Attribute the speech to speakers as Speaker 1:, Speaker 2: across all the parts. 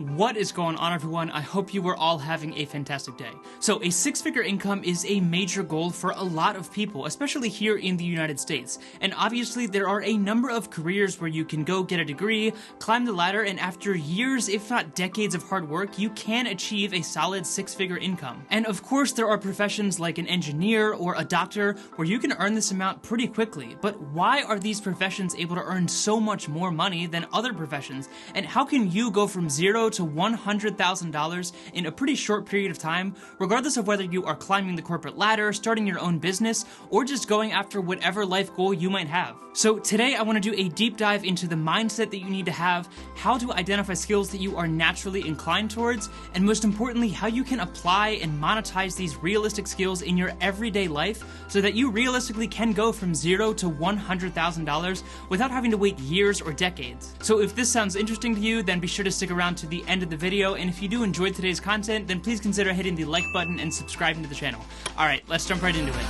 Speaker 1: What is going on, everyone? I hope you are all having a fantastic day. So a six-figure income is a major goal for a lot of people, especially here in the United States. And obviously there are a number of careers where you can go get a degree, climb the ladder, and after years, if not decades of hard work, you can achieve a solid six-figure income. And of course, there are professions like an engineer or a doctor where you can earn this amount pretty quickly. But why are these professions able to earn so much more money than other professions? And how can you go from zero to $100,000 in a pretty short period of time, regardless of whether you are climbing the corporate ladder, starting your own business, or just going after whatever life goal you might have? So today I want to do a deep dive into the mindset that you need to have, how to identify skills that you are naturally inclined towards, and most importantly, how you can apply and monetize these realistic skills in your everyday life so that you realistically can go from zero to $100,000 without having to wait years or decades. So if this sounds interesting to you, then be sure to stick around to the end of the video, and if you do enjoy today's content, then please consider hitting the like button and subscribing to the channel. Alright, let's jump right into it.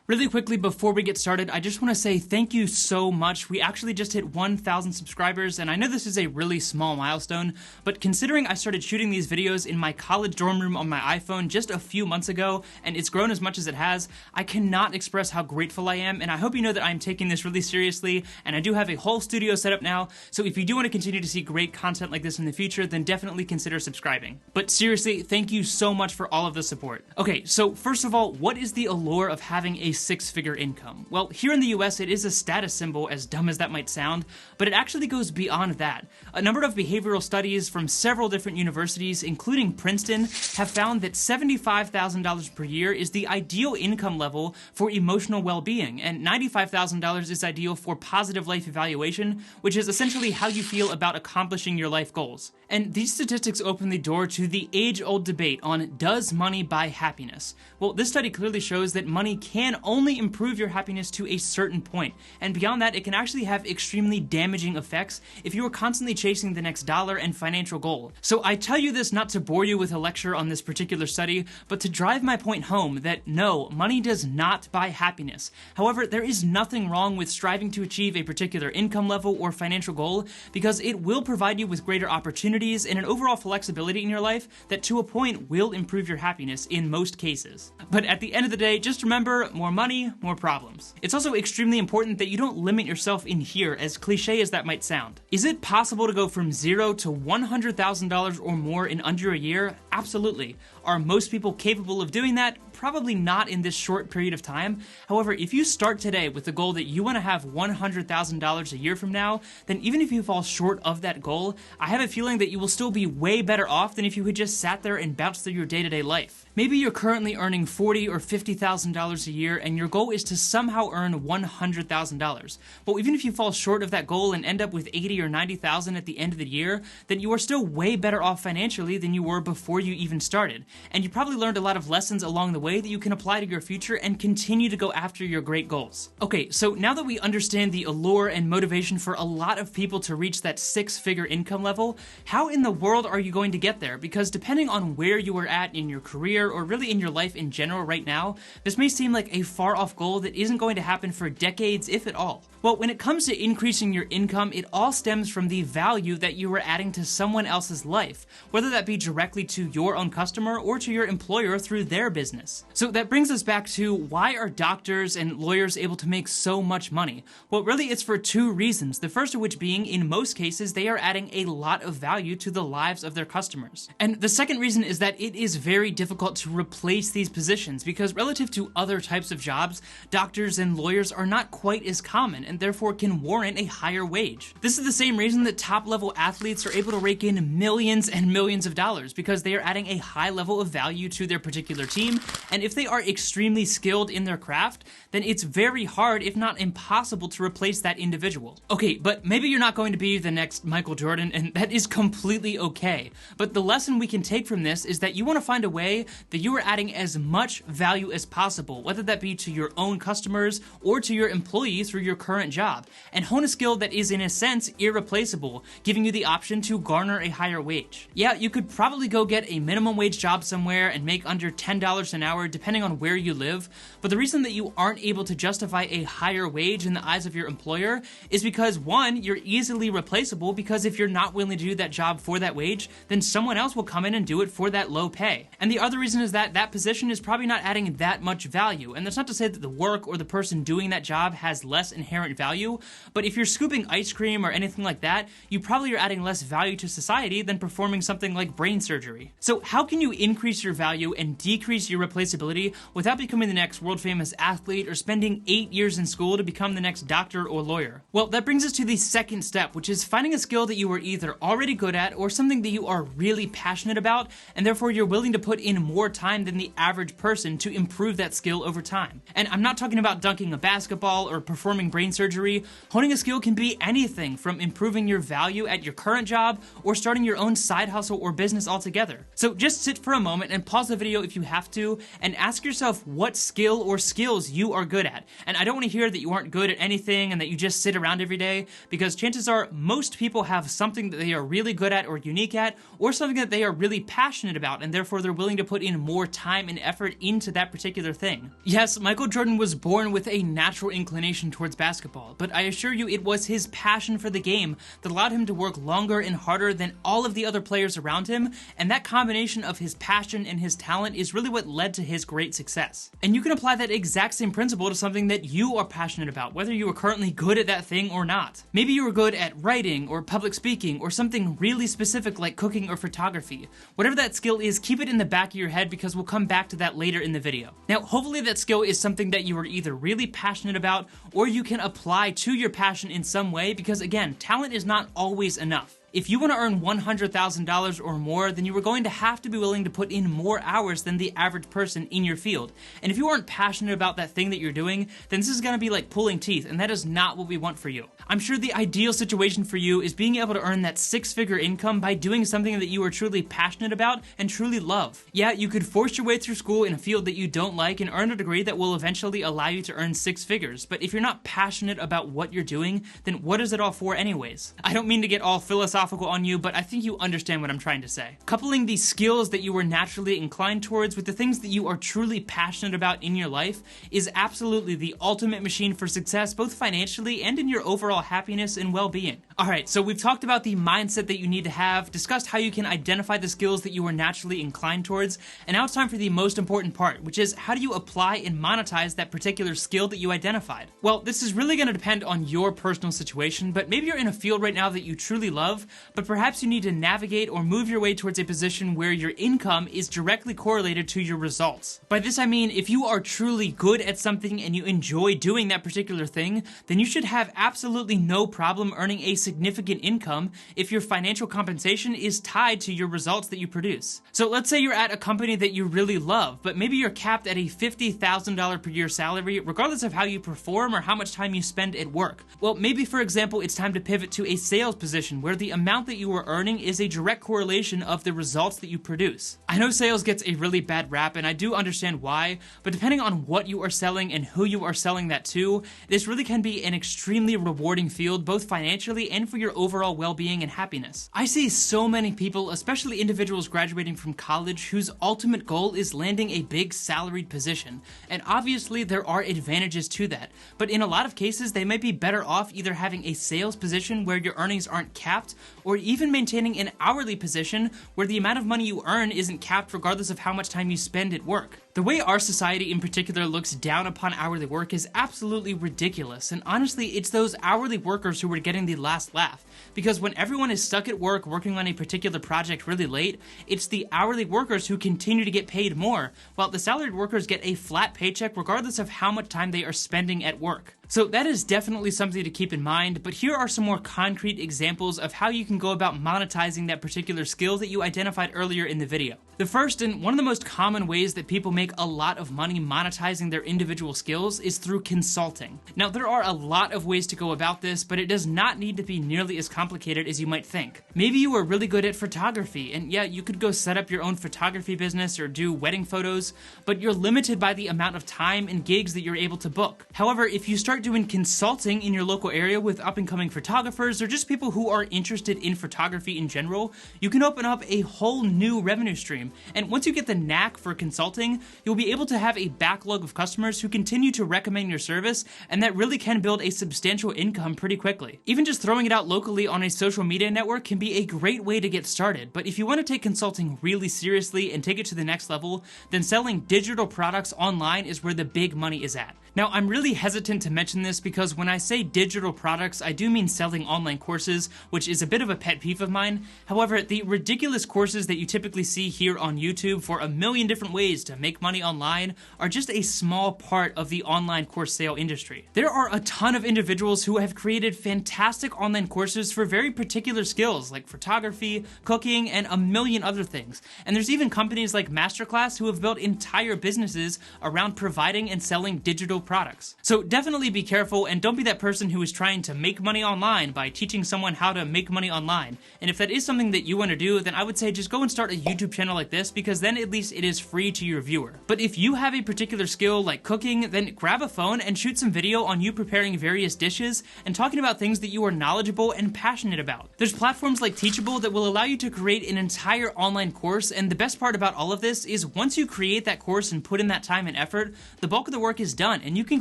Speaker 1: Really quickly before we get started, I just want to say thank you so much. We actually just hit 1,000 subscribers, and I know this is a really small milestone, but considering I started shooting these videos in my college dorm room on my iPhone just a few months ago, and it's grown as much as it has, I cannot express how grateful I am, and I hope you know that I'm taking this really seriously, and I do have a whole studio set up now, so if you do want to continue to see great content like this in the future, then definitely consider subscribing. But seriously, thank you so much for all of the support. Okay, so first of all, what is the allure of having a six-figure income? Well, here in the US, it is a status symbol, as dumb as that might sound, but it actually goes beyond that. A number of behavioral studies from several different universities, including Princeton, have found that $75,000 per year is the ideal income level for emotional well-being, and $95,000 is ideal for positive life evaluation, which is essentially how you feel about accomplishing your life goals. And these statistics open the door to the age-old debate on, does money buy happiness? Well, this study clearly shows that money can only improve your happiness to a certain point, and beyond that, it can actually have extremely damaging effects if you are constantly chasing the next dollar and financial goal. So I tell you this not to bore you with a lecture on this particular study, but to drive my point home that no, money does not buy happiness. However, there is nothing wrong with striving to achieve a particular income level or financial goal, because it will provide you with greater opportunities and an overall flexibility in your life that to a point will improve your happiness in most cases. But at the end of the day, just remember, more money, more problems. It's also extremely important that you don't limit yourself in here, as cliche as that might sound. Is it possible to go from zero to $100,000 or more in under a year? Absolutely. Are most people capable of doing that? Probably not in this short period of time. However, if you start today with the goal that you want to have $100,000 a year from now, then even if you fall short of that goal, I have a feeling that you will still be way better off than if you had just sat there and bounced through your day-to-day life. Maybe you're currently earning $40,000 or $50,000 a year, and your goal is to somehow earn $100,000. But even if you fall short of that goal and end up with $80,000 or $90,000 at the end of the year, then you are still way better off financially than you were before you even started. And you probably learned a lot of lessons along the way that you can apply to your future and continue to go after your great goals. Okay, so now that we understand the allure and motivation for a lot of people to reach that six-figure income level, how in the world are you going to get there? Because depending on where you are at in your career or really in your life in general right now, this may seem like a far-off goal that isn't going to happen for decades, if at all. Well, when it comes to increasing your income, it all stems from the value that you are adding to someone else's life, whether that be directly to your own customer or to your employer through their business. So that brings us back to, why are doctors and lawyers able to make so much money? Well, really it's for two reasons, the first of which being, in most cases, they are adding a lot of value to the lives of their customers. And the second reason is that it is very difficult to replace these positions, because relative to other types of jobs, doctors and lawyers are not quite as common and therefore can warrant a higher wage. This is the same reason that top-level athletes are able to rake in millions and millions of dollars, because they are adding a high level of value to their particular team, and if they are extremely skilled in their craft, then it's very hard, if not impossible, to replace that individual. Okay, but maybe you're not going to be the next Michael Jordan, and that is completely okay. But the lesson we can take from this is that you want to find a way that you are adding as much value as possible, whether that be to your own customers or to your employees through your current job, and hone a skill that is in a sense irreplaceable, giving you the option to garner a higher wage. Yeah, you could probably go get a minimum wage job somewhere and make under $10 an hour depending on where you live, but the reason that you aren't able to justify a higher wage in the eyes of your employer is because, one, you're easily replaceable, because if you're not willing to do that job for that wage, then someone else will come in and do it for that low pay. And the other reason is that that position is probably not adding that much value. And that's not to say that the work or the person doing that job has less inherent value, but if you're scooping ice cream or anything like that, you probably are adding less value to society than performing something like brain surgery. So how can you increase your value and decrease your replaceability without becoming the next world famous athlete or spending 8 years in school to become the next doctor or lawyer? Well, that brings us to the second step, which is finding a skill that you are either already good at or something that you are really passionate about, and therefore you're willing to put in more time than the average person to improve that skill over time. And I'm not talking about dunking a basketball or performing brain surgery. Honing a skill can be anything from improving your value at your current job or starting your own side hustle or business altogether. So just sit for a moment and pause the video if you have to and ask yourself what skill or skills you are good at. And I don't want to hear that you aren't good at anything and that you just sit around every day, because chances are most people have something that they are really good at or unique at, or something that they are really passionate about, and therefore they're willing to put in more time and effort into that particular thing. Yes, Michael Jordan was born with a natural inclination towards basketball, but I assure you it was his passion for the game that allowed him to work longer and harder than all of the other players around him, and that combination of his passion and his talent is really what led to his great success. And you can apply that exact same principle to something that you are passionate about, whether you are currently good at that thing or not. Maybe you are good at writing or public speaking or something really specific like cooking or photography. Whatever that skill is, keep it in the back of your head, because we'll come back to that later in the video. Now, hopefully that skill is something that you are either really passionate about or you can apply to your passion in some way, because again, talent is not always enough. If you want to earn $100,000 or more, then you are going to have to be willing to put in more hours than the average person in your field. And if you aren't passionate about that thing that you're doing, then this is going to be like pulling teeth, and that is not what we want for you. I'm sure the ideal situation for you is being able to earn that six-figure income by doing something that you are truly passionate about and truly love. Yeah, you could force your way through school in a field that you don't like and earn a degree that will eventually allow you to earn six figures, but if you're not passionate about what you're doing, then what is it all for anyways? I don't mean to get all philosophical on you, but I think you understand what I'm trying to say. Coupling the skills that you are naturally inclined towards with the things that you are truly passionate about in your life is absolutely the ultimate machine for success, both financially and in your overall happiness and well-being. Alright, so we've talked about the mindset that you need to have, discussed how you can identify the skills that you are naturally inclined towards, and now it's time for the most important part, which is how do you apply and monetize that particular skill that you identified? Well, this is really going to depend on your personal situation, but maybe you're in a field right now that you truly love, but perhaps you need to navigate or move your way towards a position where your income is directly correlated to your results. By this I mean, if you are truly good at something and you enjoy doing that particular thing, then you should have absolutely no problem earning a significant income if your financial compensation is tied to your results that you produce. So let's say you're at a company that you really love, but maybe you're capped at a $50,000 per year salary regardless of how you perform or how much time you spend at work. Well, maybe for example, it's time to pivot to a sales position where the amount that you are earning is a direct correlation of the results that you produce. I know sales gets a really bad rap, and I do understand why, but depending on what you are selling and who you are selling that to, this really can be an extremely rewarding field, both financially and for your overall well-being and happiness. I see so many people, especially individuals graduating from college, whose ultimate goal is landing a big salaried position, and obviously there are advantages to that, but in a lot of cases they might be better off either having a sales position where your earnings aren't capped, or even maintaining an hourly position where the amount of money you earn isn't capped regardless of how much time you spend at work. The way our society in particular looks down upon hourly work is absolutely ridiculous, and honestly, it's those hourly workers who are getting the last laugh, because when everyone is stuck at work working on a particular project really late, it's the hourly workers who continue to get paid more, while the salaried workers get a flat paycheck regardless of how much time they are spending at work. So that is definitely something to keep in mind, but here are some more concrete examples of how you can go about monetizing that particular skill that you identified earlier in the video. The first and one of the most common ways that people make a lot of money monetizing their individual skills is through consulting. Now, there are a lot of ways to go about this, but it does not need to be nearly as complicated as you might think. Maybe you are really good at photography, and yeah, you could go set up your own photography business or do wedding photos, but you're limited by the amount of time and gigs that you're able to book. However, if you start doing consulting in your local area with up-and-coming photographers or just people who are interested in photography in general, you can open up a whole new revenue stream. And once you get the knack for consulting, you'll be able to have a backlog of customers who continue to recommend your service, and that really can build a substantial income pretty quickly. Even just throwing it out locally on a social media network can be a great way to get started, but if you want to take consulting really seriously and take it to the next level, then selling digital products online is where the big money is at. Now, I'm really hesitant to mention this because when I say digital products, I do mean selling online courses, which is a bit of a pet peeve of mine. However, the ridiculous courses that you typically see here on YouTube for a million different ways to make money online are just a small part of the online course sale industry. There are a ton of individuals who have created fantastic online courses for very particular skills like photography, cooking, and a million other things. And there's even companies like Masterclass who have built entire businesses around providing and selling digital products. So definitely be careful and don't be that person who is trying to make money online by teaching someone how to make money online. And if that is something that you want to do, then I would say just go and start a YouTube channel like this, because then at least it is free to your viewer. But if you have a particular skill like cooking, then grab a phone and shoot some video on you preparing various dishes and talking about things that you are knowledgeable and passionate about. There's platforms like Teachable that will allow you to create an entire online course, and the best part about all of this is once you create that course and put in that time and effort, the bulk of the work is done, and you can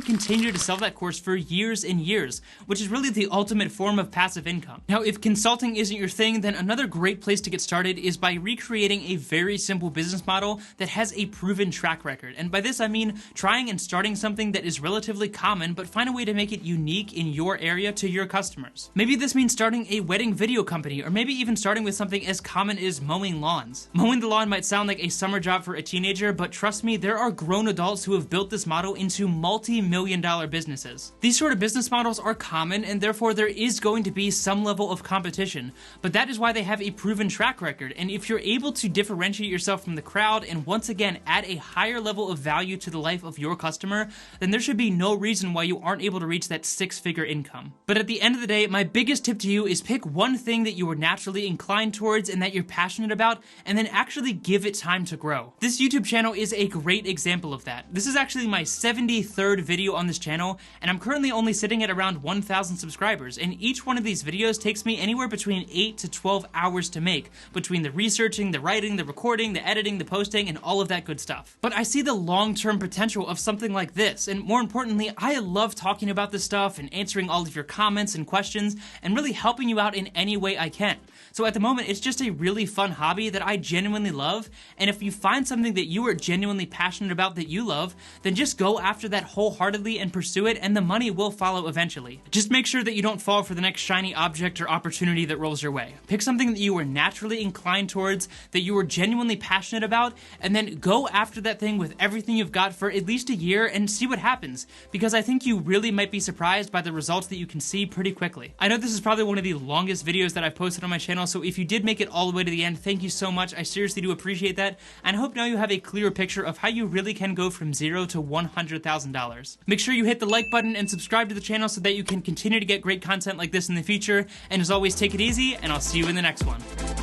Speaker 1: continue to sell that course for years and years, which is really the ultimate form of passive income. Now, if consulting isn't your thing, then another great place to get started is by recreating a very simple business model that has a proven track record. And by this I mean trying and starting something that is relatively common, but find a way to make it unique in your area to your customers. Maybe this means starting a wedding video company, or maybe even starting with something as common as mowing lawns. Mowing the lawn might sound like a summer job for a teenager, but trust me, there are grown adults who have built this model into multi-million-dollar businesses. These sort of business models are common, and therefore there is going to be some level of competition, but that is why they have a proven track record. And if you're able to differentiate yourself from the crowd and once again add a higher level of value to the life of your customer, then there should be no reason why you aren't able to reach that six-figure income. But at the end of the day, my biggest tip to you is pick one thing that you are naturally inclined towards and that you're passionate about, and then actually give it time to grow. This YouTube channel is a great example of that. This is actually my 73rd video on this channel, and I'm currently only sitting at around 1,000 subscribers, and each one of these videos takes me anywhere between 8 to 12 hours to make, between the researching, the writing, the recording, the editing, the posting, and all of that good stuff. But I see the long-term potential of something like this, and more importantly, I love talking about this stuff and answering all of your comments and questions, and really helping you out in any way I can. So at the moment, it's just a really fun hobby that I genuinely love, and if you find something that you are genuinely passionate about that you love, then just go after that wholeheartedly and pursue it, and the money will follow eventually. Just make sure that you don't fall for the next shiny object or opportunity that rolls your way. Pick something that you are naturally inclined towards, that you are genuinely passionate about, and then go after that thing with everything you've got for at least a year and see what happens, because I think you really might be surprised by the results that you can see pretty quickly. I know this is probably one of the longest videos that I've posted on my channel, so if you did make it all the way to the end, thank you so much. I seriously do appreciate that, and I hope now you have a clearer picture of how you really can go from $0 to $100,000. Make sure you hit the like button and subscribe to the channel so that you can continue to get great content like this in the future, and as always, take it easy, and I'll see you in the next one.